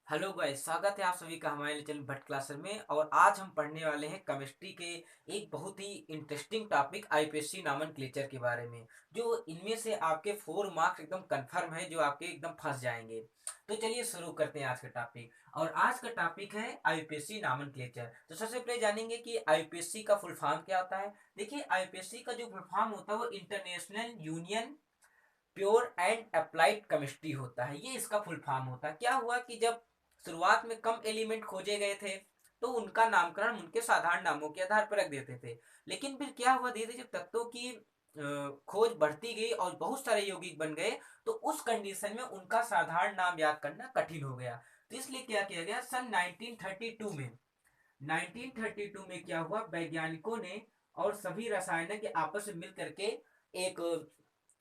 Hello guys, स्वागत है आप सभी का हमारे चैनल भट्ट क्लासर में। और आज हम पढ़ने वाले हैं केमिस्ट्री के एक बहुत ही इंटरेस्टिंग टॉपिक आईपीएससी नॉमेनक्लेचर के बारे में। जो इनमें से आपके 4 मार्क्स एकदम कंफर्म है, जो आपके एकदम फंस जाएंगे। तो चलिए शुरू करते हैं आज का टॉपिक। और आज का टॉपिक है आईपीएससी नॉमेनक्लेचर। तो सबसे पहले जानेंगे कि आईपीएससी का फुल फॉर्म क्या होता है। देखिए, आईपीएससी का जो फुल फॉर्म होता है वो international union pure and applied chemistry होता है। ये इसका फुल फॉर्म होता है। क्या हुआ कि जब शुरुआत में कम एलिमेंट खोजे गए थे तो उनका नामकरण उनके साधारण नामों के आधार पर रख देते थे। लेकिन फिर क्या हुआ, धीरे धीरे जब तत्वों की खोज बढ़ती गई और बहुत सारे यौगिक बन गए तो उस कंडीशन में उनका साधारण नाम याद करना कठिन हो गया। तो इसलिए क्या किया गया, सन 1932 में क्या हुआ, वैज्ञानिकों ने और सभी रसायनज्ञ आपस में मिल करके एक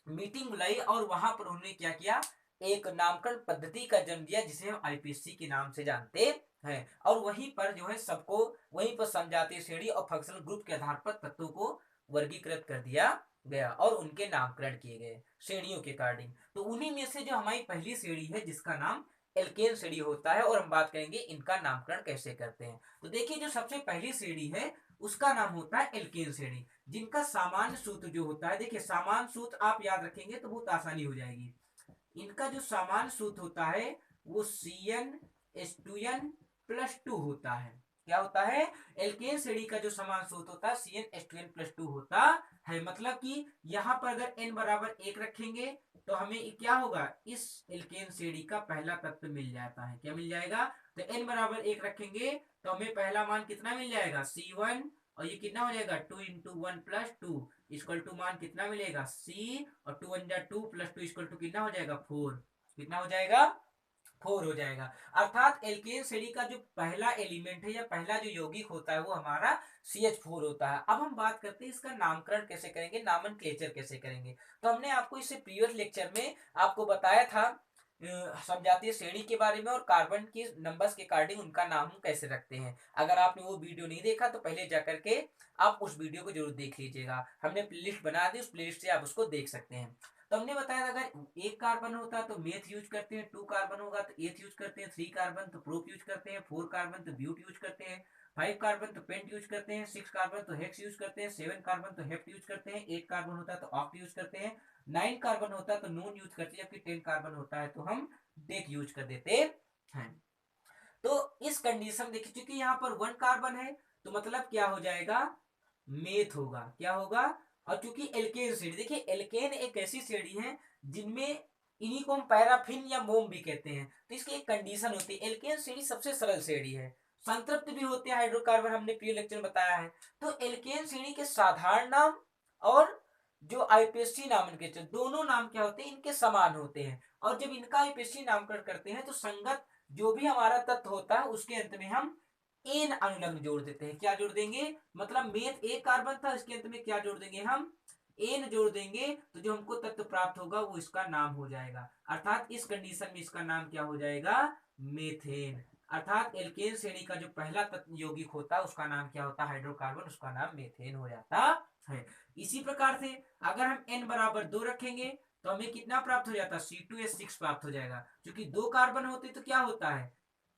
मीटिंग बुलाई और वहां पर उन्होंने क्या किया, एक नामकरण पद्धति का जन्म दिया जिसे हम आईपीएससी के नाम से जानते हैं। और वहीं पर जो है सबको वहीं पर समझाती श्रेणी और फंक्शनल ग्रुप के आधार पर तत्वों को वर्गीकृत कर दिया गया और उनके नामकरण किए गए श्रेणियों के अकॉर्डिंग। तो उन्हीं में से जो हमारी पहली श्रेणी है जिसका नाम एल्केन श्रेणी होता है, और हम बात करेंगे इनका नामकरण कैसे करते हैं। तो देखिए, जो सबसे पहली श्रेणी है उसका नाम होता है एल्केन श्रेणी, जिनका सामान्य सूत्र जो होता है, देखिए सामान्य सूत्र आप याद रखेंगे तो बहुत आसानी हो जाएगी। इनका जो सामान्य सूत्र होता है वो CnH2n+2 होता है। क्या होता है, एल्केन श्रेणी का जो सामान्य सूत्र होता है CnH2n+2 होता है। मतलब कि यहाँ पर अगर n बराबर 1 रखेंगे तो हमें क्या होगा, इस एल्केन श्रेणी का पहला तत्व मिल जाता है। क्या मिल जाएगा, तो n बराबर 1 रखेंगे तो हमें पहला मान कितना मिल जाएगा, C1। और ये कितना हो जाएगा, 2 × 1 + 2 इक्वल टू मान कितना मिलेगा, C। और 2 × 2 + 2 इक्वल टू कितना हो जाएगा, 4। कितना हो जाएगा, 4 हो जाएगा। अर्थात एल्केन श्रेणी का जो पहला एलिमेंट है या पहला जो यौगिक होता है वो हमारा CH4 होता है। अब हम बात करते हैं इसका नामकरण कैसे करेंगे, नामनक्लेचर कैसे करेंगे। तो हमने आपको इससे प्रीवियस लेक्चर में आपको बताया था समझाती श्रेणी के बारे में और कार्बन की नंबर्स के अकॉर्डिंग उनका नाम हम कैसे रखते हैं। अगर आपने वो वीडियो नहीं देखा तो पहले जाकर के आप उस वीडियो को जरूर देख लीजिएगा। हमने प्लेलिस्ट बना दी, उस प्लेलिस्ट से आप उसको देख सकते हैं। तो हमने बताया था अगर एक कार्बन होता है तो मेथ यूज करते हैं, 2 कार्बन होगा तो एथ यूज करते हैं, 3 कार्बन तो प्रोप यूज करते हैं, 4 कार्बन तो ब्यूट यूज करते हैं, 5 कार्बन तो पेंट यूज करते हैं, 6 कार्बन तो हेक्स यूज करते हैं, 7 कार्बन तो हेप्ट यूज करते हैं, 8 कार्बन होता है तो ऑक्ट यूज करते हैं, 9 कार्बन होता है तो नोन यूज करते हैं, जबकि 10 कार्बन होता है तो हम डेक यूज कर देते हैं। तो इस कंडीशन देखिए, क्योंकि यहाँ पर 1 कार्बन है तो मतलब क्या हो जाएगा, मेथ होगा। क्या होगा, और चूंकि एल्केन श्रेणी, देखिए एल्केन एक ऐसी श्रेणी है जिनमें इन्हीं को हम पैराफिन या मोम भी कहते हैं। तो इसकी एक कंडीशन होती है, एल्केन श्रेणी सबसे सरल श्रेणी है, संतृप्त भी होते हैं हाइड्रोकार्बन, हमने प्री लेक्चर में बताया है। तो एल्केन श्रेणी के साधारण नाम और जो आईपीएससी नामकरण दोनों नाम क्या होते हैं, इनके समान होते हैं। और जब इनका आईपीएससी नामकरण करते हैं तो संगत जो भी हमारा तत्व होता है उसके अंत में हम एन अनुलग्न जोड़ देते हैं। क्या जोड़ देंगे, मतलब मेथ एक कार्बन था, इसके अंत में क्या जोड़ देंगे, हम एन जोड़ देंगे। तो जो हमको तत्व प्राप्त होगा वो इसका नाम हो जाएगा। अर्थात इस कंडीशन में इसका नाम क्या हो जाएगा, मेथेन। अर्थात एल्केन श्रेणी का जो पहला तत्व यौगिक होता है उसका नाम क्या होता है, हाइड्रोकार्बन, उसका नाम मेथेन हो जाता है। इसी प्रकार से अगर हम n बराबर 2 रखेंगे तो हमें कितना प्राप्त हो जाता है, C2H6 प्राप्त हो जाएगा। क्योंकि 2 कार्बन होते तो क्या होता है,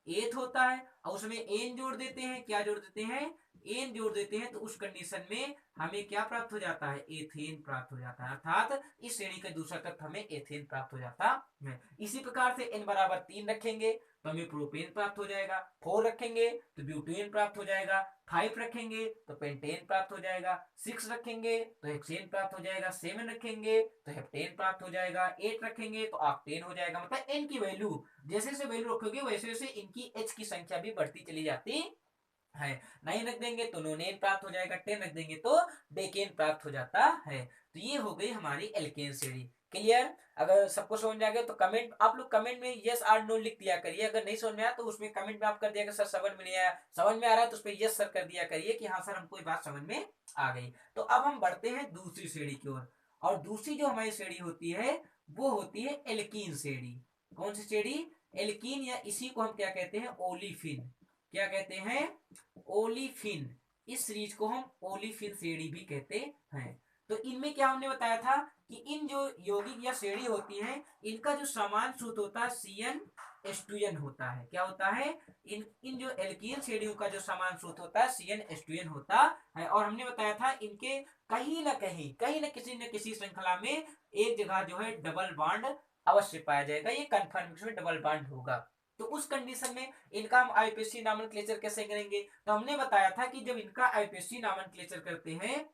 एथ होता है, और उसमें एन जोड़ देते हैं। क्या जोड़ देते हैं, एन जोड़ देते हैं। तो उस कंडीशन में हमें क्या प्राप्त हो जाता है, एथेन प्राप्त हो जाता है। अर्थात इस श्रेणी का दूसरा तत्व हमें एथेन प्राप्त हो जाता है। इसी प्रकार से n बराबर 3 रखेंगे तो हमें प्रोपेन प्राप्त हो जाएगा, 4 रखेंगे तो ब्यूटेन प्राप्त हो जाएगा, 5 रखेंगे तो पेंटेन प्राप्त हो जाएगा, 6 रखेंगे तो हेक्सेन प्राप्त हो जाएगा, 7 रखेंगे तो हेप्टेन प्राप्त हो जाएगा, 8 रखेंगे तो ऑक्टेन हो जाएगा। मतलब n की वैल्यू जैसे जैसे वैल्यू रखोगे वैसे वैसे इनकी h की संख्या भी बढ़ती चली जाती है। 9 रख देंगे तो नोनेन प्राप्त हो जाएगा, 10 रख देंगे तो डेकेन प्राप्त हो जाता है। तो ये हो गई हमारी एल्केन श्रेणी। क्लियर, अगर सबको समझ आ गया तो कमेंट, आप लोग कमेंट में यस और नो लिख दिया करिए। अगर नहीं समझ में आया तो उसमें कमेंट में आप कर दिया सर समझ में नहीं आया, समझ में आ रहा है तो उस पर यस सर कर दिया करिए कि हाँ सर हमको ये बात समझ में आ गई। तो अब हम बढ़ते हैं दूसरी श्रेणी की ओर। और दूसरी जो हमारी श्रेणी होती है वो होती है एल्कीन श्रेणी। कौन सी श्रेणी, एल्कीन, या इसी को हम क्या कहते हैं, ओलिफिन। क्या कहते हैं, ओलिफिन। इस सीरीज को हम ओलिफिन श्रेणी भी कहते हैं। तो इनमें क्या हमने बताया था कि इन जो यौगिक या श्रेणी होती है इनका जो समान सूत्र होता है CnH2n होता है। क्या होता है? इन इन जो एल्कीन श्रेणियों का जो समान सूत्र होता है CnH2n होता है। और हमने बताया था इनके कहीं न किसी श्रृंखला में एक जगह जो है डबल बॉन्ड अवश्य पाया जाएगा, ये कंफर्म में डबल बॉन्ड होगा। तो उस कंडीशन में इनका हम आईपीएससी नॉमेनक्लेचर कैसे करेंगे? तो हमने बताया था कि जब इनका आईपीएससी नॉमेनक्लेचर करते हैं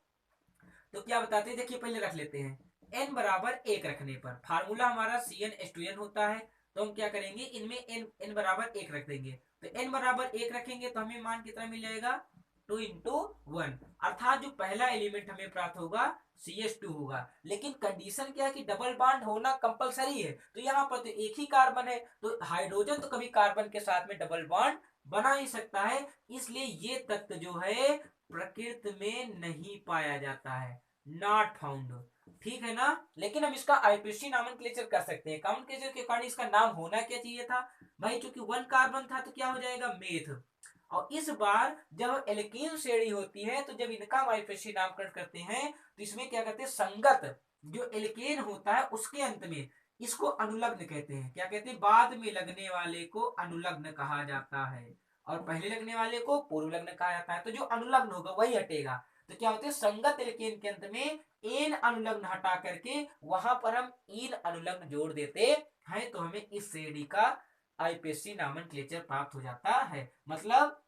तो क्या बताते हैं, देखिए पहले रख लेते हैं n बराबर 1 रखने पर फार्मूला हमारा CnH2n होता है। तो हम क्या करेंगे, इनमें n बराबर 1 रख देंगे। तो n बराबर 1 रखेंगे तो हमें मान कितना मिल जाएगा, 2 इंटू 1, अर्थात जो पहला एलिमेंट हमें प्राप्त होगा CH2 होगा। लेकिन कंडीशन क्या है कि डबल बॉन्ड होना कंपलसरी है। तो यहाँ पर तो एक ही कार्बन है, तो हाइड्रोजन तो कभी कार्बन के साथ में डबल बॉन्ड बना ही सकता है, इसलिए ये तत्व जो है प्रकृति में नहीं पाया जाता है, नॉट फाउंड। ठीक है ना? लेकिन हम इसका आईपीसी नॉमेनक्लेचर कर सकते हैं। नॉमेनक्लेचर के कारण इसका नाम होना क्या चाहिए था भाई, चूंकि 1 कार्बन था तो क्या हो जाएगा, मेथ। और इस बार जब एल्कीन श्रेणी होती है तो जब इनका हम आईपीसी नामकरण करते हैं तो इसमें क्या कहते हैं, संगत जो एल्केन होता है उसके अंत में इसको अनुलग्न कहते हैं। क्या कहते हैं? बाद में लगने वाले को अनुलग्न कहा जाता है और पहले लगने वाले को पूर्व लग्न कहा जाता है। तो जो अनुलग्न होगा वही हटेगा। तो क्या होते हैं, संगत एल्केन के अंत में एन अनुलग्न हटा करके वहां पर हम इन अनुलग्न जोड़ देते हैं, तो हमें इस श्रेणी का आईपीएससी नॉमेनक्लेचर प्राप्त हो जाता है। मतलब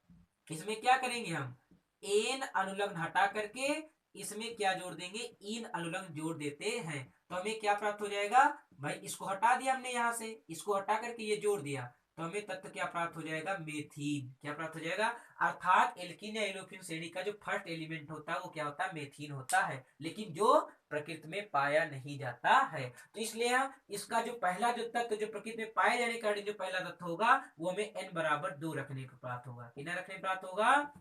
इसमें क्या करेंगे, हम एन अनुलग्न हटा करके इसमें क्या जोड़ देंगे, इन अनुलग्न जोड़ देते हैं। तो हमें क्या प्राप्त हो जाएगा भाई, इसको हटा दिया हमने, यहां से इसको हटा करके ये जोड़ दिया तो हमें तत्व क्या प्राप्त हो जाएगा, मेथीन। क्या प्राप्त हो जाएगा, अर्थात एल्कीन या एल्कीन श्रेणी का जो फर्स्ट एलिमेंट होता है वो क्या होता है, मेथीन होता है, लेकिन जो प्रकृति में पाया नहीं जाता है। तो इसलिए हम इसका जो पहला जो तत्व जो प्रकृति में पाए जाने के कारण जो पहला तत्व होगा वो हमें n बराबर 2 रखने को प्राप्त होगा। कितना रखने प्राप्त होगा,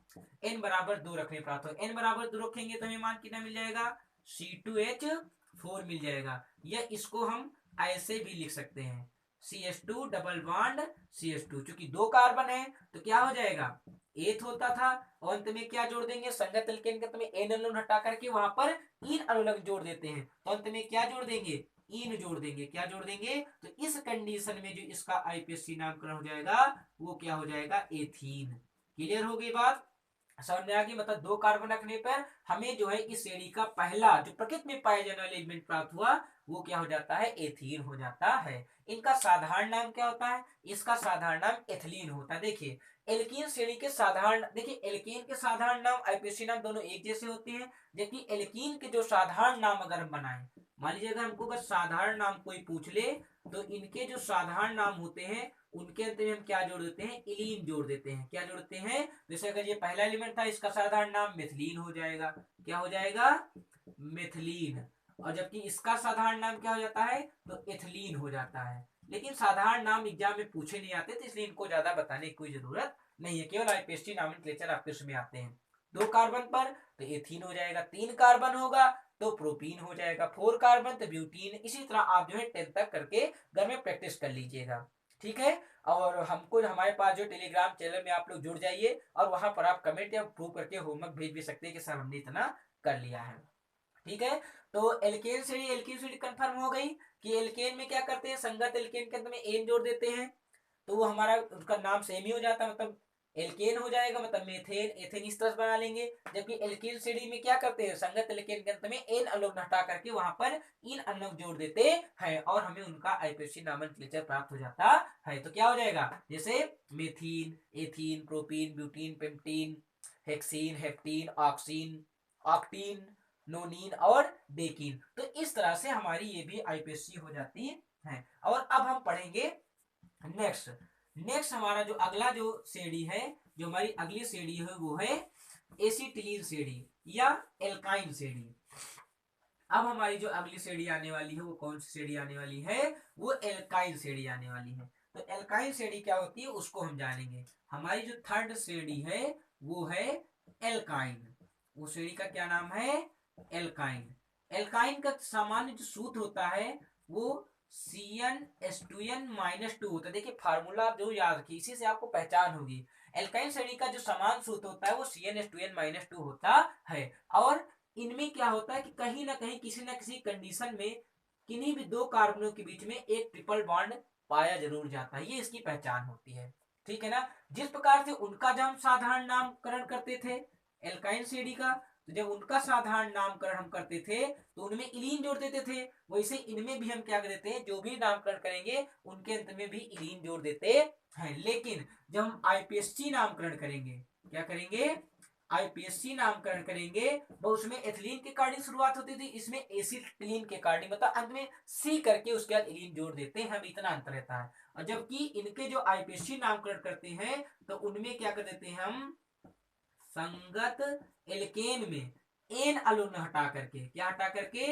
n बराबर 2 रखने प्राप्त होगा। n बराबर 2 रखेंगे तो हमें मान कितना मिल जाएगा, C2H4 मिल जाएगा। या इसको हम ऐसे भी लिख सकते हैं, CH2 डबल बॉन्ड CH2, चूंकि 2 कार्बन है तो क्या हो जाएगा, एथ होता था और अंत में क्या जोड़ देंगे, संगत एल्केन के अंत में एन अनुलग्न हटा करके वहां पर इन अनुलग्न जोड़ देते हैं, तो अंत में क्या जोड़ देंगे, इन जोड़ देंगे। क्या जोड़ देंगे, तो इस कंडीशन में जो इसका आईपीएससी नामकरण हो जाएगा वो क्या हो जाएगा, एथीन। क्लियर हो गई बात, समझ में आ गई? मतलब 2 कार्बन रखने पर हमें जो है इस श्रेणी का पहला जो प्रकृति में पाए जाने वाले एलिमेंट प्राप्त हुआ वो क्या हो जाता है, एथीन हो जाता है। इनका साधारण नाम क्या होता है, इसका साधारण नाम एथिलीन होता है। देखिए एल्कीन श्रेणी के साधारण, देखिए एल्कीन के साधारण नाम आईपीएससी नाम दोनों एक जैसे होते हैं, जबकि एल्कीन के जो साधारण नाम अगर हम बनाए, मान लीजिए अगर हमको अगर साधारण नाम कोई पूछ ले तो इनके जो साधारण नाम होते हैं उनके अंत में हम क्या जोड़ देते हैं, इलीन जोड़ देते हैं। क्या जोड़ते हैं, जैसे अगर ये पहला एलिमेंट था इसका साधारण नाम मिथिलीन हो जाएगा। क्या हो जाएगा, मिथिलीन। और जबकि इसका साधारण नाम क्या हो जाता है, तो एथिलीन हो जाता है। लेकिन साधारण नाम एग्जाम में पूछे नहीं आते तो इसलिए इनको ज्यादा बताने की कोई जरूरत नहीं है, केवल आईपीएसटी नॉमेनक्लेचर आपके उसमें आते हैं। 2 कार्बन पर तो एथीन हो जाएगा, 3 कार्बन होगा तो प्रोपीन हो जाएगा, 4 कार्बन तो ब्यूटीन। इसी तरह आप जो है 10 तक करके घर में प्रैक्टिस कर लीजिएगा। ठीक है, और हमको हमारे पास जो टेलीग्राम चैनल में आप लोग जुड़ जाइए और वहां पर आप कमेंट या प्रूव करके होमवर्क भेज भी सकते हैं कि सर हमने इतना कर लिया है। ठीक है, तो एल्केन श्रेणी कंफर्म हो गई कि एल्केन में क्या करते हैं, संगत एल्केन के अंत में एन जोड़ देते हैं तो वो हमारा उसका नाम सेम ही हो जाता है, मतलब एल्केन हो जाएगा, मतलब मेथेन एथेन इस तरह बना लेंगे। जबकि एल्कीन श्रेणी में क्या करते हैं, संगत एल्केन के अंत में एन अनुलग्न हटा करके वहां पर इन अनुलग्न जोड़ देते हैं और हमें उनका आईपीएससी नॉमेनक्लेचर प्राप्त हो जाता है। तो क्या हो जाएगा, जैसे methene, ethene, propene, butene, pentene, hexene, heptene, ऑक्सीन, ऑक्टीन, नोनीन और डेकीन। तो इस तरह से हमारी ये भी आईपीएससी हो जाती है। और अब हम पढ़ेंगे नेक्स्ट हमारा जो अगला जो श्रेणी है, जो हमारी अगली श्रेणी है वो है एसिटिलीन श्रेणी या एल्काइन श्रेणी। अब हमारी जो अगली श्रेणी आने वाली है वो कौन सी श्रेणी आने वाली है, वो एल्काइन श्रेणी आने वाली है। तो एल्काइन श्रेणी क्या होती है उसको हम जानेंगे। हमारी जो थर्ड श्रेणी है वो है एल्काइन। वो श्रेणी का क्या नाम है, एल्काइन। एल्काइन का सामान्य जो सूत्र होता है वो CnH2n-2 होता है। देखिए फार्मूला आप जो याद रखिए, इसी से आपको पहचान होगी। एल्काइन श्रेणी का जो समान सूत्र होता है वो CnH2n-2 होता है और इनमें क्या होता है कि कहीं ना कहीं किसी ना किसी कंडीशन में किन्हीं भी दो कार्बनों के बीच में एक ट्रिपल बॉन्ड पाया जरूर जाता है, ये इसकी पहचान होती है। ठीक है ना। जिस प्रकार से उनका जब हम साधारण नामकरण करते थे एल्काइन सीडी का, तो जब उनका साधारण नामकरण हम करते थे तो उनमें इलीन जोड़ देते थे, वैसे इनमें भी हम क्या कर देते हैं, जो भी नामकरण करेंगे उनके अंत में भी इलीन जोड़ देते हैं। लेकिन जब हम आईपीएससी नामकरण करेंगे, क्या करेंगे, आईपीएससी नामकरण करेंगे वो उसमें एथिलीन के कार्डिंग शुरुआत होती थी, इसमें एसिटिलीन के कार्डिंग, मतलब अंत में सी करके उसके बाद इलीन जोड़ देते हैं, हम इतना अंतर रहता है। और जबकि इनके जो आईपीएससी नामकरण करते हैं तो उनमें क्या कर देते हैं हम, संगत एल्केन में एन अलुन हटा करके, क्या हटा करके,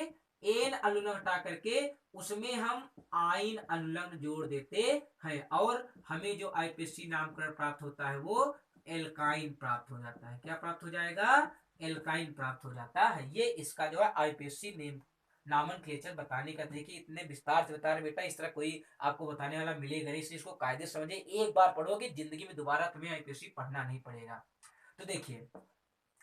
एन अलुन हटा करके उसमें हम आइन अनुलग्न जोड़ देते हैं, और हमें जो आईपीएससी नामकरण प्राप्त होता है वो एल्काइन प्राप्त हो जाता है। क्या प्राप्त हो जाएगा, एल्काइन प्राप्त हो जाता है। ये इसका जो है आईपीएससी नेम नामनक्लेचर बताने का, देखिए इतने विस्तार से बता रहे बेटा, इस तरह कोई आपको बताने वाला मिलेगा नहीं, इसलिए इसको कायदे समझे, एक बार पढ़ोगे जिंदगी में दोबारा तुम्हें आईपीएससी पढ़ना नहीं पड़ेगा। तो देखिए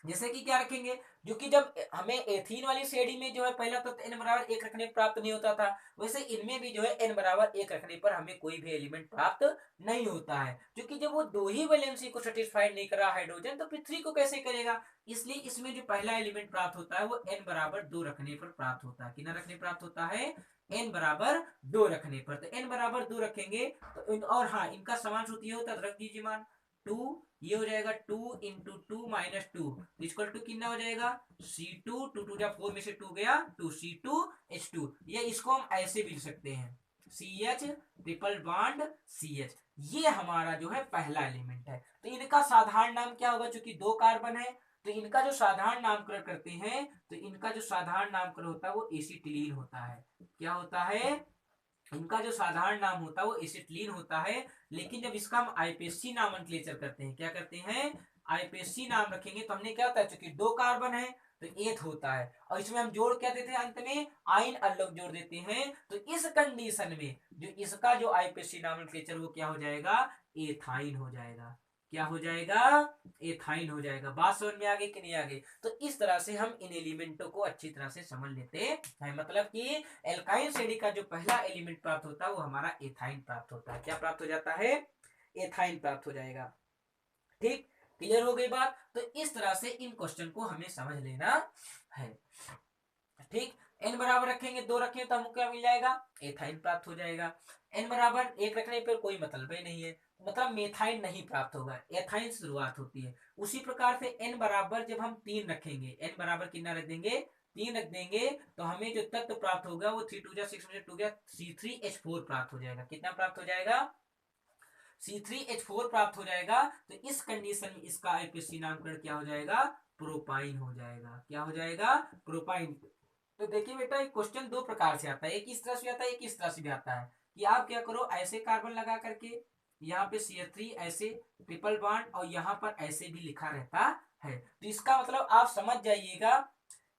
जैसे कि क्या रखेंगे, जो कि जब हमें एथीन वाली श्रेणी में जो है पहला तत्व n बराबर 1 रखने पर प्राप्त नहीं होता था, वैसे इनमें भी जो है n बराबर 1 रखने पर हमें कोई भी एलिमेंट प्राप्त नहीं होता है, क्योंकि जब वो दो ही वैलेंसी को सेटिस्फाइड नहीं कर रहा हाइड्रोजन, तो फिर 3 को कैसे करेगा। इसलिए इसमें जो पहला एलिमेंट प्राप्त होता है वो n बराबर 2 रखने पर प्राप्त होता है। कितना रखने प्राप्त होता है, n बराबर 2 रखने पर। तो n बराबर 2 रखेंगे तो और हाँ, इनका समान सूत्र ये होता है, रख दीजिए मान 2, ये हो जाएगा 2 इंटू 2 माइनस 2 इक्वल टू कितना हो जाएगा, C2, 2 2 जब 4 में से 2 गया 2 C2H2। ये इसको हम ऐसे भी लिख सकते हैं, CH ट्रिपल बॉन्ड CH। ये हमारा जो है पहला एलिमेंट है। तो इनका साधारण नाम क्या होगा, चूंकि दो कार्बन है तो इनका जो साधारण नामकरण करते हैं, तो इनका जो साधारण नामकरण होता है वो एसिटिलीन होता है। क्या होता है, इनका जो साधारण नाम होता है वो एसिटिलीन होता है। लेकिन जब इसका हम आईपीएससी नामनक्लेचर करते हैं, क्या करते हैं, आईपीएससी नाम रखेंगे तो हमने क्या होता है, चूंकि दो कार्बन है तो एथ होता है, और इसमें हम जोड़ क्या देते हैं, अंत में आइन अलग जोड़ देते हैं। तो इस कंडीशन में जो इसका जो आईपीएससी नामनक्लेचर वो क्या हो जाएगा, एथाइन हो जाएगा। क्या हो जाएगा, एथाइन हो जाएगा। बात समझ में आ गई कि नहीं आ गई। तो इस तरह से हम इन एलिमेंटों को अच्छी तरह से समझ लेते हैं, मतलब कि एल्काइन श्रेणी का जो पहला एलिमेंट प्राप्त होता है वो हमारा एथाइन प्राप्त होता है। क्या प्राप्त हो जाता है, एथाइन प्राप्त हो जाएगा। ठीक, क्लियर हो गई बात। तो इस तरह से इन क्वेश्चन को हमें समझ लेना है। ठीक, n बराबर रखेंगे, 2 रखें तो हमको क्या मिल जाएगा, एथाइन प्राप्त हो जाएगा। n बराबर 1 रखने पर कोई मतलब ही नहीं है, मतलब मेथाइन नहीं प्राप्त होगा, एथाइन से शुरुआत होती है। उसी प्रकार से n बराबर जब हम 3 रखेंगे, n बराबर कितना रख देंगे, 3 रख देंगे, तो हमें जो तत्व प्राप्त होगा वो 3 2 6 में से 2 गया, C3H4 प्राप्त हो जाएगा। कितना प्राप्त हो जाएगा, C3H4 प्राप्त हो जाएगा। तो इस कंडीशन में इसका आईपीएससी नामकरण क्या हो जाएगा, प्रोपाइन हो जाएगा। क्या हो जाएगा, प्रोपाइन। तो देखिए बेटा, एक क्वेश्चन दो प्रकार से आता है, एक इस तरह से आता है, एक इस तरह से भी आता है, कि आप क्या करो, ऐसे कार्बन लगा करके यहाँ पे CH3 ऐसे ट्रिपल बॉन्ड और यहाँ पर ऐसे भी लिखा रहता है। तो इसका मतलब आप समझ जाइएगा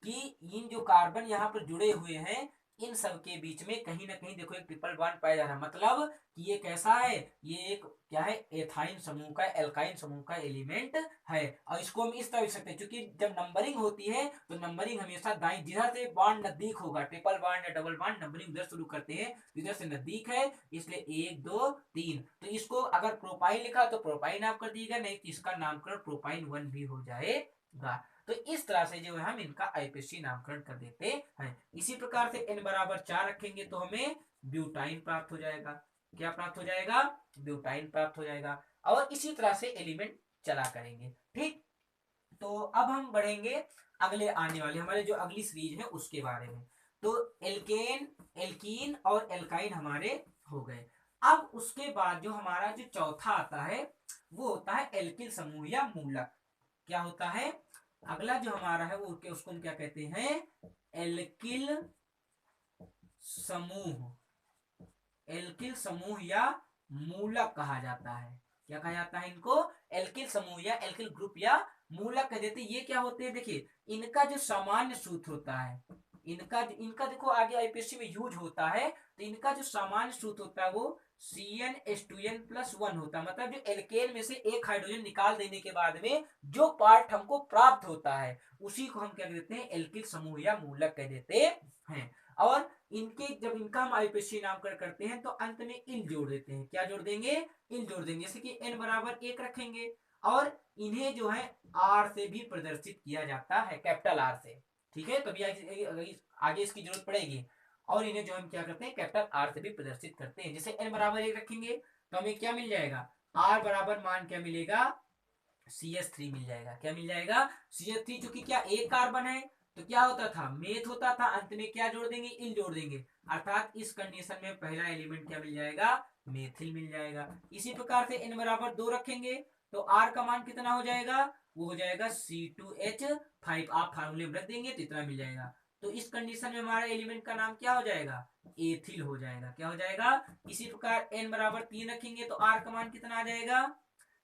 कि इन जो कार्बन यहाँ पर जुड़े हुए हैं इन सब के बीच में कहीं ना कहीं देखो एक ट्रिपल बॉन्ड पाया जा रहा है, मतलब कि ये कैसा है, ये एक क्या है, एथाइन समूह का, एल्काइन समूह का एलिमेंट है। और इसको हम इस तरह लिख सकते हैं, क्योंकि जब नंबरिंग होती है तो नंबरिंग हमेशा दाई, जिधर से बॉन्ड नजदीक होगा, ट्रिपल बॉन्ड या डबल बॉन्ड, नंबरिंग उधर शुरू करते हैं, इधर से नजदीक है इसलिए 1 2 3। तो इसको अगर प्रोपाइन लिखा तो प्रोपाइन आप कर दीजिएगा, नहीं तो इसका नामकरण प्रोपाइन 1 भी हो जाएगा। तो इस तरह से जो है हम इनका आईपीएससी नामकरण कर देते हैं। इसी प्रकार से n बराबर 4 रखेंगे तो हमें ब्यूटाइन प्राप्त हो जाएगा। क्या प्राप्त हो जाएगा, ब्यूटाइन प्राप्त हो जाएगा। और इसी तरह से एलिमेंट चला करेंगे। ठीक, तो अब हम बढ़ेंगे अगले आने वाले हमारे जो अगली सीरीज है उसके बारे में। तो एल्केन, एल्कीन और एल्काइन हमारे हो गए। अब उसके बाद जो हमारा जो चौथा आता है वो होता है एल्किल समूह या मूलक। क्या होता है, अगला जो हमारा है वो उसको हम क्या कहते हैं, एल्किल समूह, एल्किल समूह या मूलक कहा जाता है। क्या कहा जाता है इनको, एल्किल समूह या एल्किल ग्रुप या मूलक कह देते हैं। ये क्या होते हैं, देखिए इनका जो सामान्य सूत्र होता है, इनका इनका देखो आगे आईपीएससी में यूज होता है, तो इनका जो सामान्य सूत्र होता है वो CnH2n+1 होता है, मतलब जो एल्केन में से एक हाइड्रोजन निकाल देने के बाद में जो पार्ट हमको प्राप्त होता है उसी को हम क्या कहते हैं, एल्किल समूह या मूलक कह देते हैं। और इनके जब इनका हम आईपीएससी नामकरण करते हैं तो अंत में इल जोड़ देते हैं। क्या जोड़ देंगे, इल जोड़ देंगे। जैसे कि n बराबर 1 रखेंगे और इन्हें जो है आर से भी प्रदर्शित किया जाता है, कैपिटल आर से। ठीक है, तभी आगे इसकी जरूरत पड़ेगी। और इन्हें जो हम क्या करते हैं, कैपिटल आर से भी प्रदर्शित करते हैं। जैसे n बराबर 1 रखेंगे तो हमें क्या मिल जाएगा, आर बराबर मान क्या मिलेगा, CH3 मिल जाएगा। क्या मिल जाएगा, CH3। चूंकि क्या एक कार्बन है तो क्या होता था, मेथ होता था, अंत में क्या जोड़ देंगे, इल जोड़ देंगे। अर्थात इस कंडीशन में पहला एलिमेंट क्या मिल जाएगा, मेथिल मिल जाएगा। इसी प्रकार से n बराबर 2 रखेंगे तो r का मान कितना हो जाएगा, वो हो जाएगा C2H5। आप फार्मूले में रख देंगे तो इतना मिल जाएगा। तो इस कंडीशन में हमारा एलिमेंट का नाम क्या हो जाएगा, एथिल हो जाएगा। क्या हो जाएगा। इसी प्रकार n बराबर 3 रखेंगे तो r का मान कितना आ जाएगा,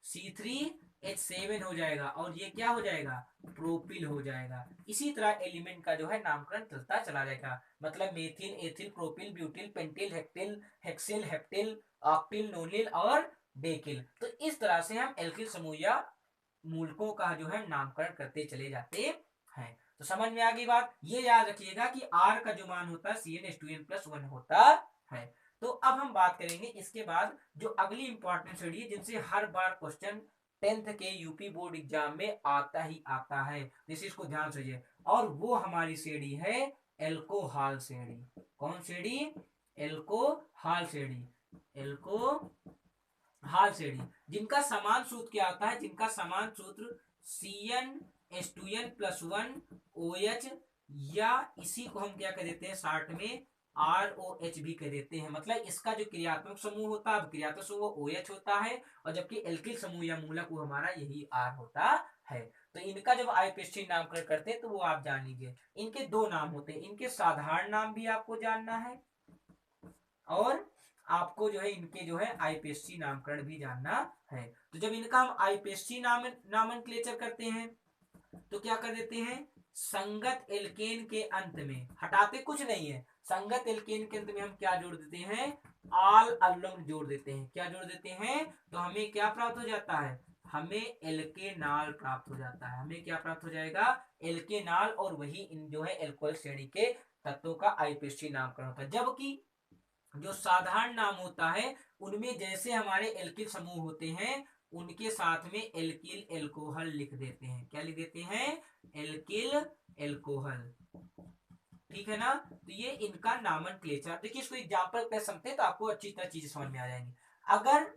C3H7 हो जाएगा और ये क्या हो जाएगा, प्रोपिल हो जाएगा। इसी तरह एलिमेंट का जो है नामकरण चलता चला जाएगा। मतलब methyl, ethyl, propyl, butyl, pentyl, हेक्टिल, हेक्सिल, हेप्टिल, ऑक्टिल, नोनिल और डेकिल। तो इस तरह से हम एल्किल समूह या मूलकों का जो है नामकरण करते चले जाते हैं। तो समझ में आ गई बात। ये याद रखिएगा कि R का जो मान होता है CnH2n+1 होता है। तो अब हम बात करेंगे इसके बाद जो अगली इंपॉर्टेंट स्टडी है जिनसे हर बार क्वेश्चन 10th के यूपी बोर्ड एग्जाम में आता ही आता है, जिस इसको ध्यान से। और वो हमारी श्रेणी है एल्कोहल श्रेणी। कौन श्रेणी, एल्कोहल श्रेणी। एल्कोहल श्रेणी जिनका समान सूत्र क्या होता है, जिनका समान सूत्र CnH2n+1 OH, या इसी को हम क्या कह देते हैं शार्ट में ROH भी कह देते हैं। मतलब इसका जो क्रियात्मक समूह होता है, क्रियात्मक समूह OH होता है, और जबकि एल्किल समूह या मूलक वो हमारा यही R होता है। तो इनका जब आईपीएससी नामकरण करते हैं तो वो आप जान लीजिए। इनके दो नाम होते हैं, इनके साधारण नाम भी आपको जानना है और आपको जो है इनके जो है आईपीएससी नामकरण भी जानना है। तो जब इनका हम आईपीएससी नामनक्लेचर करते हैं तो क्या कर देते हैं, संगत एल्केन के अंत में, हटाते कुछ नहीं है, संगत एल्केन के अंत में हम क्या जोड़ देते हैं, आल अल्लम जोड़ देते हैं। क्या जोड़ देते हैं, तो हमें क्या प्राप्त हो जाता है, हमें एल्केनाल प्राप्त हो जाता है। हमें क्या प्राप्त हो जाएगा, एल्केनाल। और वही इन जो है एल्कोहल श्रेणी के तत्वों का आईपीएससी नामकरण होता है। जबकि जो साधारण नाम होता है उनमें जैसे हमारे एल्किल समूह होते हैं उनके साथ में एल्किल एल्कोहल लिख देते हैं। क्या लिख देते हैं, एल्किल एल्कोहल। ठीक है ना। तो ये इनका नामनक्लेचर। देखिए इसको एग्जांपल पे समझते हैं तो आपको अच्छी तरह चीजें समझ में आ जाएंगी। अगर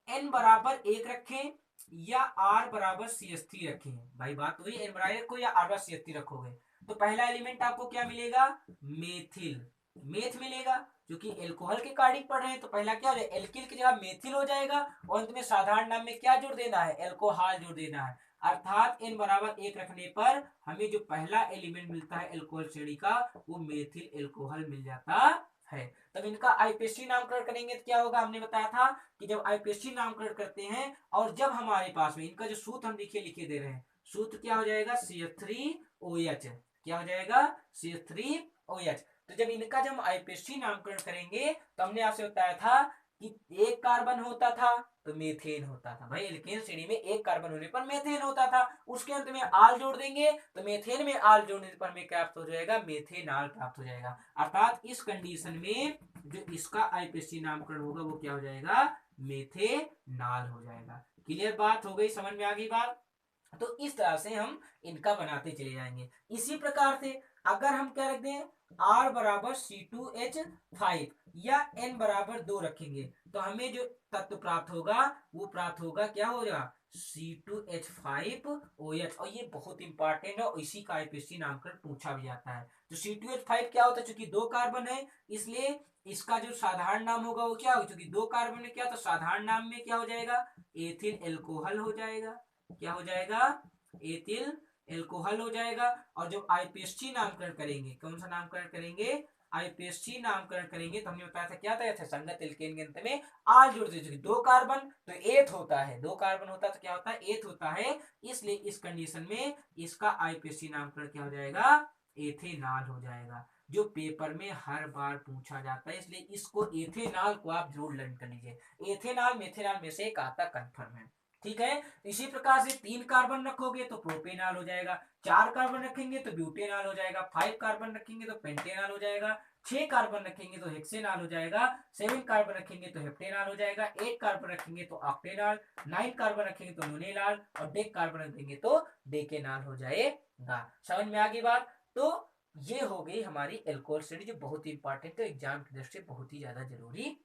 n बराबर 1 रखें या r बराबर CH3 रखें, भाई बात वही, n बराबर रखो या r बराबर CH3 रखोगे तो पहला एलिमेंट आपको क्या मिलेगा, मेथिल, मेथ मिलेगा। क्योंकि एल्कोहल के कार्डिक पढ़ रहे हैं तो पहला क्या हो जाएगा, एल्किल की जगह मेथिल हो जाएगा और अंत में साधारण नाम में क्या जोड़ देना है, एल्कोहल जोड़ देना है। अर्थात n बराबर 1 रखने पर हमें जो पहला एलिमेंट मिलता है एल्कोहल श्रेणी का वो मेथिल एल्कोहल मिल जाता है। तब इनका आईपीएससी नामकरण करेंगे तो क्या होगा, हमने बताया था कि जब आईपीएससी नामकरण करते हैं और जब हमारे पास में इनका जो सूत्र हम लिखे दे रहे हैं, सूत्र क्या हो जाएगा, CH3OH। क्या हो जाएगा, CH3OH। तो जब इनका जब हम आईपीएससी नामकरण करेंगे तो हमने आपसे बताया था कि एक कार्बन होता था तो मेथेन होता था। भाई एल्केन श्रेणी में एक कार्बन होने पर मेथेन होता था, उसके अंत में आल जोड़ देंगे तो मेथेन में आल जोड़ने पर हमें क्या प्राप्त हो जाएगा, मेथेनॉल प्राप्त हो जाएगा। अर्थात इस कंडीशन में जो इसका आईपीएससी नामकरण होगा वो क्या हो जाएगा, मेथेनॉल हो जाएगा। क्लियर बात हो गई, समझ में आ गई बात। तो इस तरह से हम इनका बनाते चले जाएंगे। इसी प्रकार से अगर हम क्या रख दें, R बराबर C2H5 या N बराबर 2 रखेंगे तो हमें जो तत्व प्राप्त होगा वो प्राप्त होगा, क्या होगा, C2H5OH। और ये बहुत इंपॉर्टेंट है और इसी का आईपीएससी नामकरण पूछा भी जाता है। तो C2H5 क्या होता है, चूंकि दो कार्बन है इसलिए इसका जो साधारण नाम होगा वो क्या होगा, क्योंकि दो कार्बन है क्या, तो साधारण नाम में क्या हो जाएगा, एथिल एल्कोहल हो जाएगा। क्या हो जाएगा, एथिल एल्कोहल हो जाएगा। और जब आईपीएससी नामकरण करेंगे, कौन सा नामकरण करेंगे, आईपीएससी नामकरण करेंगे तो हमने बताया था क्या था, संगत एल्केन के अंत में आल जोड़ दीजिए। दो कार्बन तो एथ होता है, दो कार्बन होता है तो क्या होता है, एथ होता है। इसलिए इस कंडीशन में इसका आईपीएससी नामकरण क्या हो जाएगा, एथेनॉल हो जाएगा। जो पेपर में हर बार पूछा जाता है, इसलिए इसको एथेनॉल को आप जरूर लर्न कर लीजिए। एथेनॉल मेथेनॉल में से एक आता कंफर्म है, ठीक है। इसी प्रकार से 3 कार्बन रखोगे तो प्रोपेनॉल हो जाएगा, 4 कार्बन रखेंगे तो ब्यूटेनॉल हो जाएगा, 5 कार्बन रखेंगे तो पेंटेनॉल हो जाएगा, 6 कार्बन रखेंगे तो हेक्सेनॉल हो जाएगा, 7 कार्बन रखेंगे तो हेप्टेनॉल हो जाएगा, 8 कार्बन रखेंगे तो ऑक्टेनॉल, 9 कार्बन रखेंगे तो नोनेनॉल और 10 कार्बन रखेंगे तो डेकेनॉल हो जाएगा। समझ में आ गई बात। तो ये हो गई हमारी एल्कोहल स्टडी, जो बहुत ही इंपॉर्टेंट है, एग्जाम की दृष्टि से बहुत ही ज्यादा जरूरी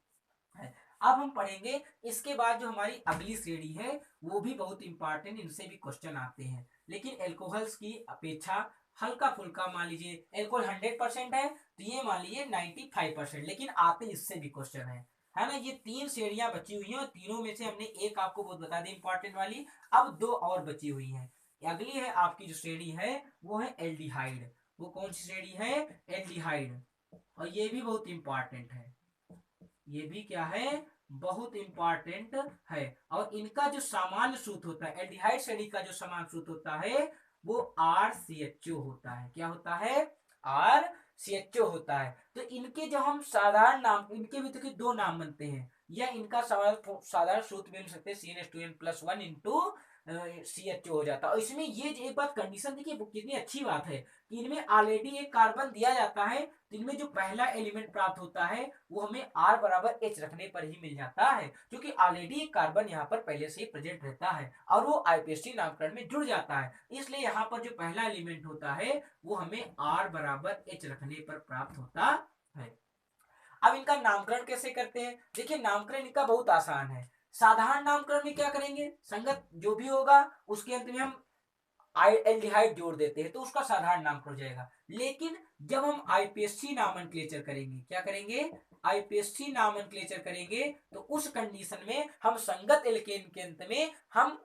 है। अब हम पढ़ेंगे इसके बाद जो हमारी अगली श्रेणी है वो भी बहुत इंपॉर्टेंट, इनसे भी क्वेश्चन आते हैं, लेकिन एल्कोहल्स की अपेक्षा हल्का फुल्का। मान लीजिए एल्कोहल 100% है तो ये मान लीजिए 95%, लेकिन आते इससे भी क्वेश्चन है ना। ये 3 श्रेणियां बची हुई हैं और तीनों में से हमने एक आपको बहुत बता दी इंपॉर्टेंट वाली, अब 2 और बची हुई हैं। अगली है आपकी जो श्रेणी है वो है एल्डिहाइड। वो कौन सी श्रेणी है? एल्डिहाइड। और ये भी बहुत इंपॉर्टेंट है, ये भी क्या है? बहुत इंपॉर्टेंट है। और इनका जो सामान्य सूत्र होता है, एल्डिहाइड श्रेणी का जो सामान्य सूत्र होता है वो RCHO होता है। क्या होता है? RCHO होता है। तो इनके जो हम साधारण नाम, इनके भी तो 2 नाम बनते हैं, या इनका साधारण सूत्र भी मिल सकते हैं, CnH2n+1 इंटू CHO हो जाता है। और इसमें ये एक बात कंडीशन देखिए कितनी अच्छी बात है कि इनमें ऑलरेडी एक कार्बन दिया जाता है, तो इनमें जो पहला एलिमेंट प्राप्त होता है वो हमें R बराबर H रखने पर ही मिल जाता है, क्योंकि ऑलरेडी एक कार्बन यहाँ पर पहले से ही प्रेजेंट रहता है और वो आईपीएससी नामकरण में जुड़ जाता है। इसलिए यहाँ पर जो पहला एलिमेंट होता है वो हमें R बराबर H रखने पर प्राप्त होता है। अब इनका नामकरण कैसे करते हैं? देखिए नामकरण इनका बहुत आसान है। साधारण नामकरण में क्या करेंगे, संगत जो भी होगा उसके अंत में हम एल्डिहाइड जोड़ देते हैं तो उसका साधारण नामकरण हो जाएगा। लेकिन जब हम आईपीएससी नामनक्लेचर करेंगे, क्या करेंगे? आईपीएससी नामनक्लेचर करेंगे तो उस कंडीशन में हम संगत एल्केन के अंत में हम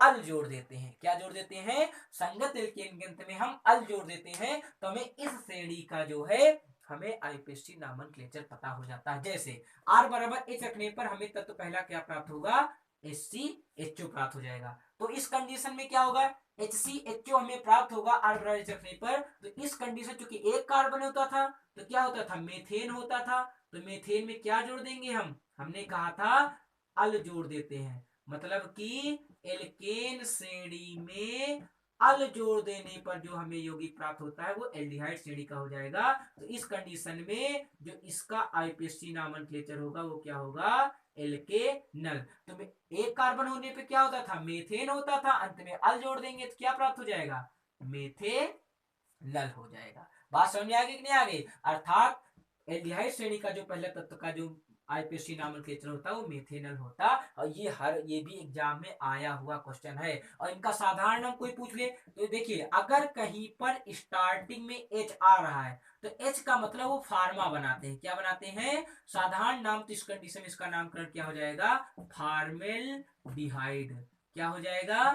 अल जोड़ देते हैं। क्या जोड़ देते हैं? संगत एल्केन के अंत में हम अल जोड़ देते हैं, तो हमें इस श्रेणी का जो है हमें आईपीएससी नामनक्लेचर पता हो जाता है। जैसे R बराबर H रखने पर हमें तत्व पहला क्या प्राप्त होगा? HCHO प्राप्त हो जाएगा। तो इस कंडीशन में क्या होगा? HCHO हमें प्राप्त होगा R बराबर H रखने पर। तो इस कंडीशन चूंकि एक कार्बन होता था तो क्या होता था? मेथेन होता था। तो मेथेन में क्या जोड़ देंगे हम? हमने कहा था अल जोड़ देते हैं, मतलब कि एल्केन श्रेणी में अल जोड़ देने पर जो हमें यौगिक प्राप्त होता है वो एल्डिहाइड श्रेणी का हो जाएगा। तो इस कंडीशन में जो इसका आईपीएससी नामनक्लेचर होगा वो क्या होगा? एल्केनल। तो एक कार्बन होने पे क्या होता था? मेथेन होता था, अंत में अल जोड़ देंगे तो क्या प्राप्त हो जाएगा? मेथेनल हो जाएगा। बात समझ में आ गई कि नहीं आ गई? अर्थात एल्डिहाइड श्रेणी का जो पहला तत्व का जो आईपीएससी नामनक्लेचर होता है वो मेथेनल होता। और ये भी एग्जाम में आया हुआ क्वेश्चन है। और इनका साधारण नाम कोई पूछ ले तो देखिए, अगर कहीं पर स्टार्टिंग में H आ रहा है तो H का मतलब वो फार्मा बनाते हैं। क्या बनाते हैं? साधारण नाम। तो इस कंडीशन में इसका नामकरण क्या हो जाएगा? फार्मेल्डिहाइड। क्या हो जाएगा?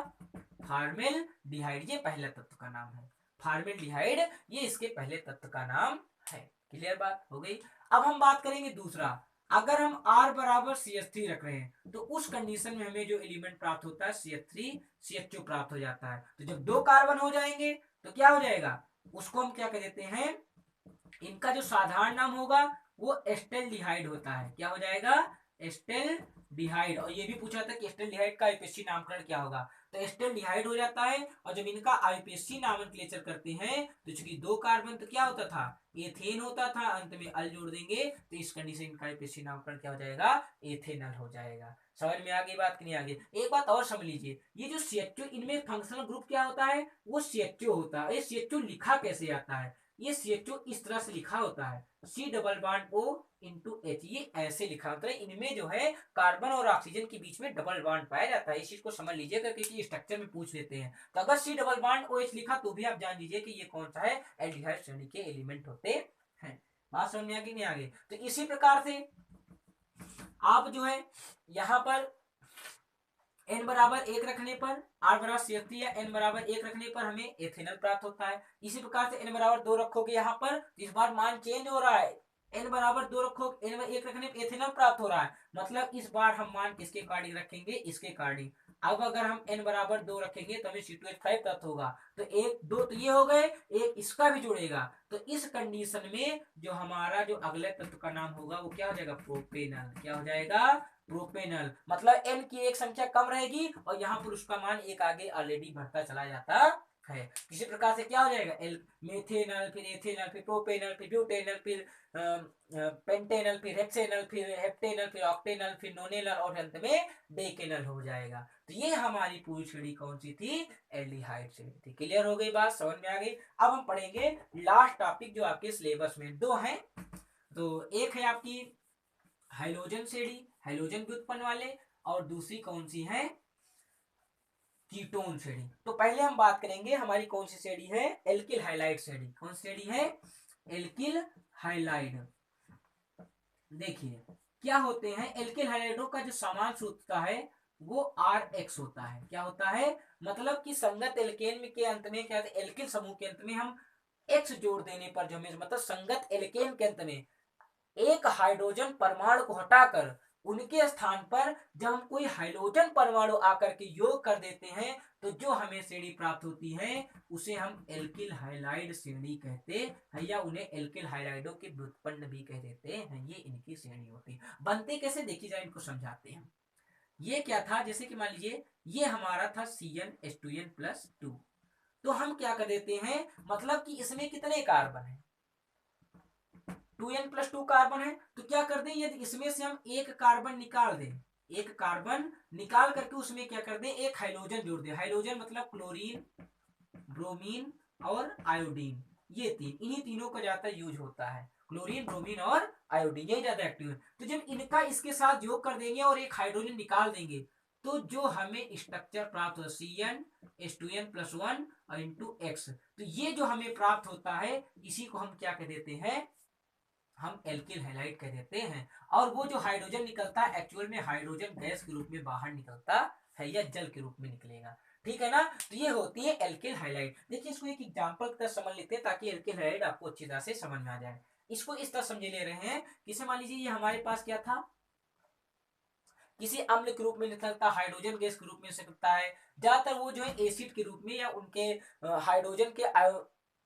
फार्मेल्डिहाइड। ये पहले तत्व का नाम है फार्मेल्डिहाइड, ये इसके पहले तत्व का नाम है। क्लियर बात हो गई। अब हम बात करेंगे दूसरा, अगर हम R बराबर CH3 रख रहे हैं तो उस कंडीशन में हमें जो एलिमेंट प्राप्त होता है CH3CHO प्राप्त हो जाता है। तो जब 2 कार्बन हो जाएंगे तो क्या हो जाएगा? उसको हम क्या कहते हैं? इनका जो साधारण नाम होगा वो एस्टेल्डिहाइड होता है। क्या हो जाएगा? एस्टेल्डिहाइड। और ये भी पूछा था कि एस्टेल्डिहाइड का आईपीएससी नामकरण क्या होगा, तो एस्टेल्डिहाइड हो जाता है। और जब इनका आईपीएससी नामकरण करते हैं तो चूंकि 2 कार्बन तो क्या होता था? एथेन होता था, अंत में अल जोड़ देंगे तो इस कंडीशन का आईपीएससी नामकरण क्या हो जाएगा? एथेनल हो जाएगा। समझ में आ गई बात कि नहीं आ गई? एक बात और समझ लीजिए, ये जो CHO, इनमें फंक्शनल ग्रुप क्या होता है? वो CHO होता है। ये CHO लिखा कैसे आता है? ये CHO इस तरह से लिखा होता है, C+O*H। ये ऐसे लिखा होता है। इनमें जो है कार्बन और ऑक्सीजन के बीच में डबल बॉन्ड पाया जाता है। इस चीज को समझ लीजिएगा क्योंकि स्ट्रक्चर में पूछ लेते हैं। तो अगर C+OH लिखा तो भी आप जान लीजिए कि ये कौन सा है? एल्डिहाइड श्रेणी के एलिमेंट होते हैं। बात समझ में आ गई नहीं आ गई? तो इसी प्रकार से आप जो है यहाँ पर n बराबर 1 रखने पर, R बराबर CH3 या n बराबर 1 रखने पर हमें एथेनल प्राप्त होता है। इसी प्रकार से n बराबर 2 रखोगे यहाँ पर, इस बार मान चेंज हो रहा है, n बराबर 2 रखो, n में 1 रखने पे एथेनॉल प्राप्त हो रहा है, मतलब इस बार हम मान किसके अकॉर्डिंग रखेंगे, इसके अकॉर्डिंग। अब अगर हम n बराबर 2 रखेंगे तो हमें C2H5 प्राप्त होगा, तो एक दो तो ये हो गए, एक इसका भी जुड़ेगा, तो इस कंडीशन में जो हमारा जो अगले तत्व का नाम होगा वो क्या हो जाएगा, प्रोपेनल। क्या हो जाएगा, प्रोपेनल। मतलब n की एक संख्या कम रहेगी और यहाँ पर उसका मान एक आगे ऑलरेडी बढ़ता चला जाता है। इसी प्रकार से क्या हो जाएगा, एल मेथेनल, फिर एथेनल, फिर प्रोपेनल, फिर ब्यूटेनल, फिर पेंटेनल, फिर हेक्सेनल, फिर हेप्टेनल, फिर ऑक्टेनल, फिर नोनेनल और अंत में डेकेनल हो जाएगा। तो ये हमारी पूरी श्रेणी कौन सी थी, एल्डिहाइड श्रेणी थी। क्लियर हो गई बात, समझ में आ गई। अब हम पढ़ेंगे लास्ट टॉपिक जो आपके सिलेबस में दो हैं। तो एक है आपकी हाइड्रोजन श्रेणी, हाइड्रोजन व्युत्पन्न वाले, और दूसरी कौन सी है, कीटोन श्रेणी। तो पहले हम बात करेंगे हमारी कौन सी श्रेणी है, एल्किल हाइलाइड श्रेणी। कौन सी श्रेणी है, एल्किल हाइलाइड। देखिए क्या होते हैं एल्किल हाइलाइडों का जो समान सूत्रता है वो RX होता है। क्या होता है, मतलब कि संगत एल्केन के अंत में क्या होता है, एल्किल समूह के अंत में हम X जोड़ देने पर जो हमें मतलब संगत एल्केन के अंत में एक हाइड्रोजन परमाणु को हटाकर उनके स्थान पर जब हम कोई हाइड्रोजन परमाणु आकर के योग कर देते हैं तो जो हमें श्रेणी प्राप्त होती है उसे हम एल्किल हाइलाइड श्रेणी कहते हैं, या उन्हें एल्किल हाइलाइडों के व्युत्पन्न भी कह देते हैं। ये इनकी श्रेणी होती है। बनते कैसे देखी जाए, इनको समझाते हैं। ये क्या था, जैसे कि मान लीजिए ये हमारा था CnH2n+2, तो हम क्या कर देते हैं, मतलब कि इसमें कितने कार्बन है, 2n+2 कार्बन है, तो क्या कर दें, यदि इसमें से हम एक कार्बन निकाल दें, एक कार्बन निकाल करके उसमें क्या कर दें, एक हाइड्रोजन जोड़ दें। हाइड्रोजन मतलब क्लोरीन, ब्रोमीन और आयोडीन, ये तीन, इन्हीं तीनों का ज्यादा यूज होता है, क्लोरीन, ब्रोमीन और आयोडीन, यही ज्यादा एक्टिव है। तो जब इनका इसके साथ योग कर देंगे और एक हाइड्रोजन निकाल देंगे तो जो हमें स्ट्रक्चर प्राप्त होगा CnH2n+1 और इंटू X, तो ये जो हमें प्राप्त होता है इसी को हम क्या कह देते हैं, हम एल्किल हैलाइड कह देते हैं। और वो जो हाइड्रोजन निकलता है एक्चुअल में हाइड्रोजन गैस के रूप में बाहर निकलता है या जल के रूप में निकलेगा, ठीक है ना। तो ये होती है एल्किल हाइलाइड। देखिए इसको एक एग्जांपल की तरह समझ लेते हैं ताकि एल्किल हाइलाइड आपको अच्छी तरह से समझ में आ जाए। इसको इस तरह समझ ले रहे हैं कि मान लीजिए ये हमारे पास क्या था, किसी अम्ल के रूप में निकलता, हाइड्रोजन गैस के रूप में निकलता है, ज्यादातर वो जो है एसिड के रूप में या उनके हाइड्रोजन के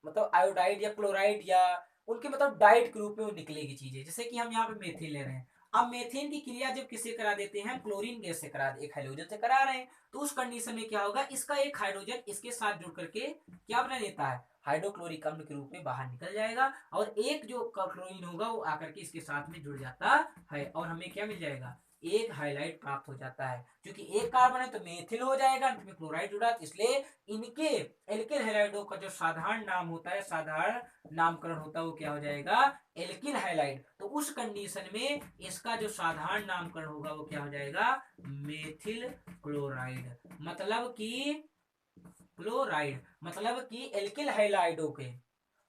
मतलब आयोडाइड या क्लोराइड या उनके मतलब डाइट के रूप में वो निकलेगी चीजें। जैसे कि हम यहाँ पे मेथिन ले रहे हैं, अब मेथेन की क्रिया जब किससे करा देते हैं, हम क्लोरीन गैस से करा एक हाइड्रोजन से करा रहे हैं, तो उस कंडीशन में क्या होगा, इसका एक हाइड्रोजन इसके साथ जुड़ करके क्या बना देता है, हाइड्रोक्लोरिक अम्ल के रूप में बाहर निकल जाएगा, और एक जो क्लोरीन होगा वो आकर के इसके साथ में जुड़ जाता है और हमें क्या मिल जाएगा, एक हाइलाइट प्राप्त हो जाता है। क्योंकि एक कार्बन है तो मेथिल हो जाएगा, अंत में क्लोराइड जुड़ा, इसलिए इनके एल्किल हैलाइडों का जो साधारण नाम होता है, साधारण नामकरण होता है वो क्या हो जाएगा, एल्किल हैलाइड। तो उस कंडीशन में इसका जो साधारण नामकरण होगा वो क्या हो जाएगा, मेथिल क्लोराइड। मतलब कि क्लोराइड मतलब कि एल्किल हैलाइडों के,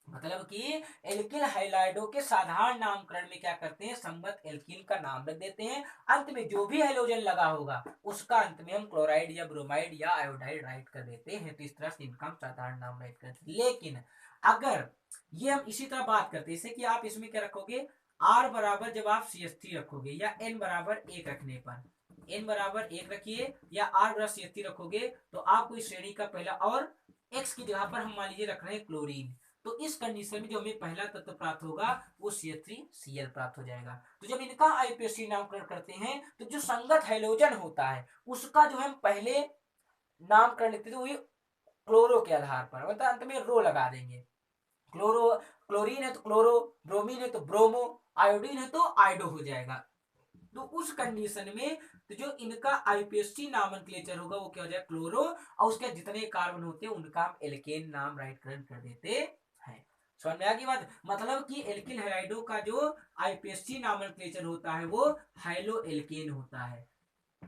मतलब कि एल्किल हाइलाइडों के साधारण नामकरण में क्या करते हैं, संगत एल्किल का नाम रख देते हैं, अंत में जो भी हाइड्रोजन लगा होगा उसका अंत में हम क्लोराइड या ब्रोमाइड या आयोडाइड राइट कर देते हैं। तो इस तरह से इनका हम साधारण नाम राइट करते हैं। लेकिन अगर ये हम इसी तरह बात करते हैं, जैसे कि आप इसमें क्या रखोगे, R बराबर जब आप CH3 रखोगे या N बराबर 1 रखने पर, N बराबर 1 रखिए या R बराबर CH3 रखोगे तो आपको इस श्रेणी का पहला, और X की जगह पर हम मान लीजिए रख रहे हैं क्लोरीन, तो इस कंडीशन में जो हमें पहला तत्व प्राप्त होगा वो CH3Cl प्राप्त हो जाएगा। तो जब इनका IUPAC नामकरण करते हैं तो जो संगत हाइड्रोजन होता है उसका जो हम पहले नामकरण लिखते थे वही क्लोरो के आधार पर, मतलब अंत में रो लगा देंगे। क्लोरो, क्लोरीन है तो क्लोरो, ब्रोमीन है तो ब्रोमो, आयोडीन है तो आयोडो हो जाएगा। तो उस कंडीशन में तो जो इनका IUPAC नामनक्लेचर होगा वो क्या हो जाएगा, क्लोरो, और उसके जितने कार्बन होते हैं उनका हम एल्केन नाम राइट कर देते हैं। समझ में आ गई बात, मतलब कि एल्किल हैलाइडों का जो IUPAC नामनक्लेचर होता है वो हाइलो एल्केन होता है।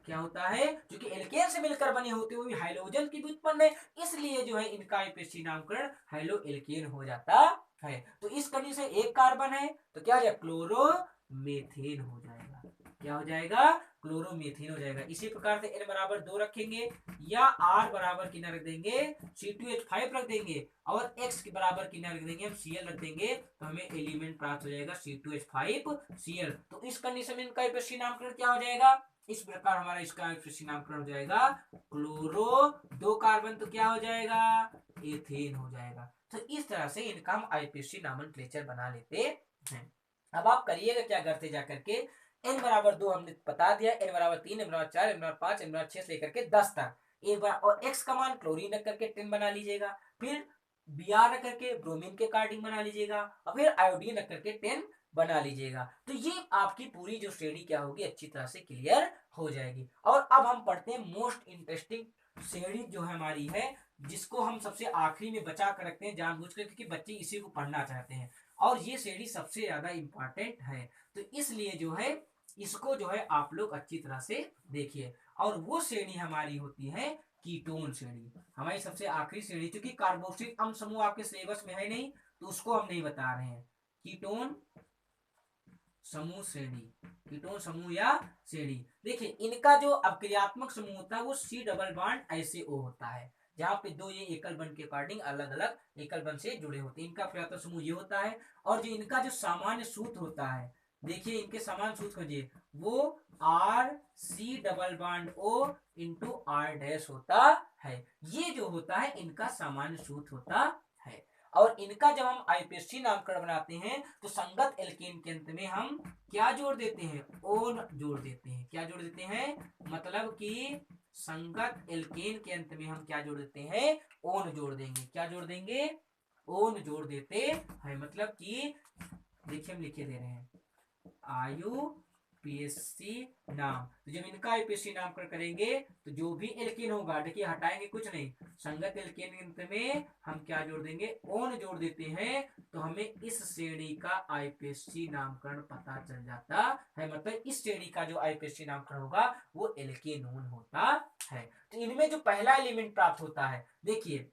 क्या होता है, क्योंकि एल्केन से मिलकर बने होते हुए हाइड्रोजन की भी उत्पन्न है, इसलिए जो है इनका IUPAC नामकरण हाइलो एल्केन हो जाता है। तो इस कंडीशन से एक कार्बन है तो क्या हो जाएगा, क्लोरो मेथेन हो जाएगा। क्या हो जाएगा, क्लोरोमीथेन हो जाएगा। इसी प्रकार से n बराबर 2 रखेंगे या r बराबर कितना रख देंगे C2H5 रख देंगे और x के बराबर कितना रख देंगे हम Cl रख देंगे, तो हमें एलिमेंट प्राप्त हो जाएगा C2H5Cl। तो इस कंडीशन में इनका एपिस्टी नामकरण क्या हो जाएगा, इस प्रकार हमारा इसका एपिस्टी नामकरण हो जाएगा क्लोरो 2 कार्बन तो क्या हो जाएगा एथेन हो जाएगा। तो इस तरह से इनका हम आईपीएससी नॉमेनक्लेचर बना लेते हैं। अब आप करिएगा क्या करते जाकर के n बराबर 2 हमने बता दिया, n बराबर 3, n बराबर 4, n बराबर 5, n बराबर 6 से लेकर के 10 तक एक बार, और x का मान क्लोरीन रख करके 10 बना लीजिएगा, फिर Br रख करके ब्रोमीन के कार्डिंग बना लीजिएगा और फिर आयोडीन रख करके 10 बना लीजिएगा। तो ये आपकी पूरी जो श्रेणी क्या होगी अच्छी तरह से क्लियर हो जाएगी। और अब हम पढ़ते हैं मोस्ट इंटरेस्टिंग श्रेणी जो है हमारी है, जिसको हम सबसे आखिरी में बचा कर रखते हैं जानबूझकर, क्योंकि बच्चे इसी को पढ़ना चाहते हैं और ये श्रेणी सबसे ज्यादा इंपॉर्टेंट है। तो इसलिए जो है इसको जो है आप लोग अच्छी तरह से देखिए। और वो श्रेणी हमारी होती है कीटोन श्रेणी, हमारी सबसे आखिरी श्रेणी, क्योंकि कार्बोक्सिलिक अम्ल समूह आपके सिलेबस में है नहीं तो उसको हम नहीं बता रहे हैं। कीटोन समूह श्रेणी, कीटोन समूह या श्रेणी, देखिए इनका जो अक्रियात्मक समूह होता है वो C डबल बॉन्ड ऐसे O होता है, जहां पे दो ये एकल बंध के अकॉर्डिंग अलग अलग एकल बंध से जुड़े होते हैं। इनका अक्रियात्मक समूह ये होता है। और जो इनका जो सामान्य सूत्र होता है, देखिए इनके सामान्य सूत्र खोजिए, वो RC double bond O into R dash होता है। ये जो होता है इनका सामान्य सूत्र होता है। और इनका जब हम आईपीएससी नामकरण बनाते हैं तो संगत एल्केन के अंत में हम क्या जोड़ देते हैं, ओन जोड़ देते हैं। क्या जोड़ देते हैं, मतलब कि संगत एल्केन के अंत में हम क्या जोड़ देते हैं, ओन जोड़ देंगे। क्या जोड़ देंगे, ओन जोड़ देते हैं। मतलब कि देखिए हम लिखे दे रहे हैं आईयूपीएससी नाम, तो जब इनका आईपीएससी नामकरण करेंगे तो जो भी एल्केन होगा, देखिए हटाएंगे कुछ नहीं, संगत एल्केन के अंत में हम क्या जोड़ देंगे, ओन जोड़ देते हैं, तो हमें इस श्रेणी का आईपीएससी नामकरण पता चल जाता है। मतलब इस श्रेणी का जो आईपीएससी नामकरण होगा वो एल्केनोन होता है। तो इनमें जो पहला एलिमेंट प्राप्त होता है, देखिए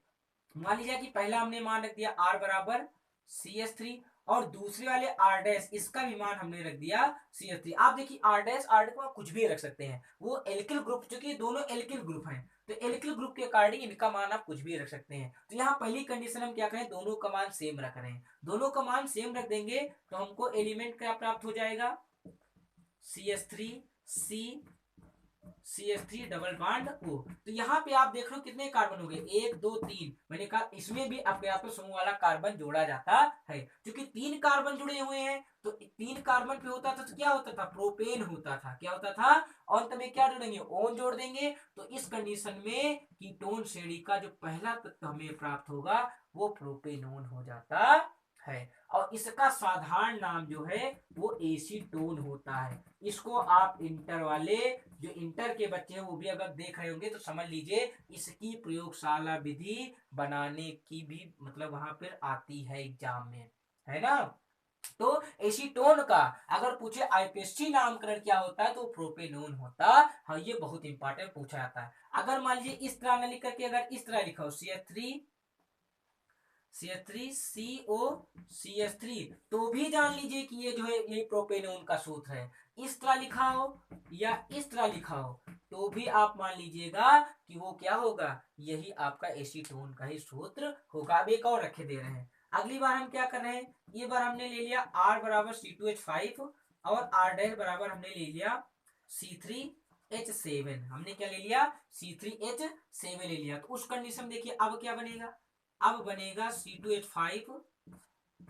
मान लीजिए कि पहला हमने मान रख दिया R बराबर CH3 और दूसरे वाले R डैश इसका भी मान हमने रख दिया CH3। आप देखिए R डैश को कुछ भी रख सकते हैं, वो एल्किल ग्रुप, क्योंकि दोनों एल्किल ग्रुप हैं तो एल्किल ग्रुप के अकॉर्डिंग इनका मान आप कुछ भी रख सकते हैं। तो यहाँ पहली कंडीशन हम क्या करें, दोनों का मान सेम रख रहे हैं, दोनों का मान सेम रख देंगे तो हमको एलिमेंट क्या प्राप्त हो जाएगा, CH3C CH3 double bond O। तो यहाँ पे आप देख लो कितने कार्बन हो गए, 1 2 3, मैंने कहा इसमें भी अक्रियात्मक समूह वाला कार्बन जोड़ा जाता है, क्योंकि 3 कार्बन जुड़े हुए हैं तो 3 कार्बन पे होता था तो क्या होता था, प्रोपेन होता था। क्या होता था, और अंत में क्या जोड़ेंगे, ओन जोड़ देंगे। तो इस कंडीशन में कीटोन श्रेणी का जो पहला तत्व हमें प्राप्त होगा वो प्रोपेनोन हो जाता है। और इसका साधारण नाम जो है वो एसीटोन होता है। इसको आप इंटर वाले, जो इंटर के बच्चे हैं वो भी अगर देख रहे होंगे तो समझ लीजिए इसकी प्रयोगशाला विधि बनाने की भी मतलब वहां पर आती है एग्जाम में, है ना। तो एसीटोन का अगर पूछे आईपीएससी नामकरण क्या होता है तो प्रोपेनोन होता है। हाँ, ये बहुत इंपॉर्टेंट पूछा जाता है। अगर मान लीजिए इस तरह न लिख करके अगर इस तरह लिखा हो CH3CO CH3 तो भी जान लीजिए कि ये जो है ये प्रोपेनोन का सूत्र है। इस तरह लिखा हो या इस तरह लिखा हो तो भी आप मान लीजिएगा कि वो क्या होगा, यही आपका एसीटोन का ही सूत्र होगा। अब एक और रखे दे रहे हैं। अगली बार हम क्या कर रहे हैं, ये बार हमने ले लिया R बराबर C2H5 और R डैश बराबर हमने ले लिया C3H7। हमने क्या ले लिया, C3H7 ले लिया। तो उस कंडीशन देखिए अब क्या बनेगा, अब बनेगा C2H5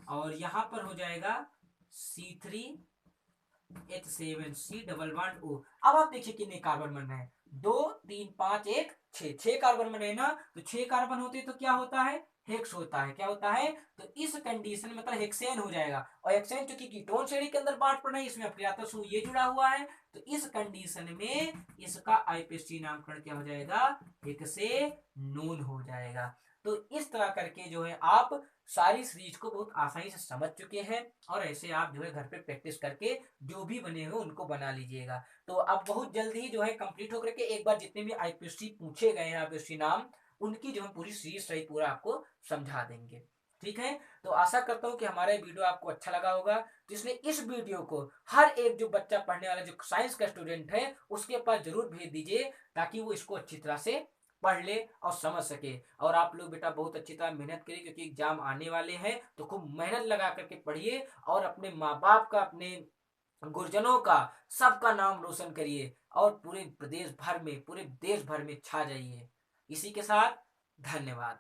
और यहां पर हो जाएगा C3H7 C double bond O। अब आप देखिए कितने कार्बन बन रहे हैं, 2 3 5 1 6 कार्बन बने ना। तो 6 कार्बन होते तो क्या होता है, हेक्स होता है। क्या होता है, तो इस कंडीशन में मतलब हेक्सेन हो जाएगा। और हेक्सेन चूंकि कीटोन श्रेणी के अंदर बांट पड़ना है, इसमें अक्रियात्मक समूह ये जुड़ा हुआ है, तो इस कंडीशन में इसका आईपीएससी नामकरण क्या हो जाएगा, हेक्सेनोन हो जाएगा। तो इस तरह करके जो है आप सारी सीरीज को बहुत आसानी से समझ चुके हैं और ऐसे आप जो है घर पे प्रैक्टिस करके जो भी बने हुए उनको बना लीजिएगा। तो अब बहुत जल्दी जो है कंप्लीट होकर के एक बार जितने भी आईपीएससी पूछे गए हैं आईपीएससी नाम, उनकी जो हम पूरी सीरीज सही पूरा आपको समझा देंगे। ठीक है, तो आशा करता हूँ कि हमारा ये वीडियो आपको अच्छा लगा होगा। तो इसलिए इस वीडियो को हर एक जो बच्चा पढ़ने वाला जो साइंस का स्टूडेंट है उसके पास जरूर भेज दीजिए, ताकि वो इसको अच्छी तरह से पढ़ ले और समझ सके। और आप लोग बेटा बहुत अच्छी तरह मेहनत करिए, क्योंकि एग्जाम आने वाले हैं, तो खूब मेहनत लगा करके पढ़िए और अपने माँ बाप का, अपने गुरुजनों का, सबका नाम रोशन करिए और पूरे प्रदेश भर में, पूरे देश भर में छा जाइए। इसी के साथ धन्यवाद।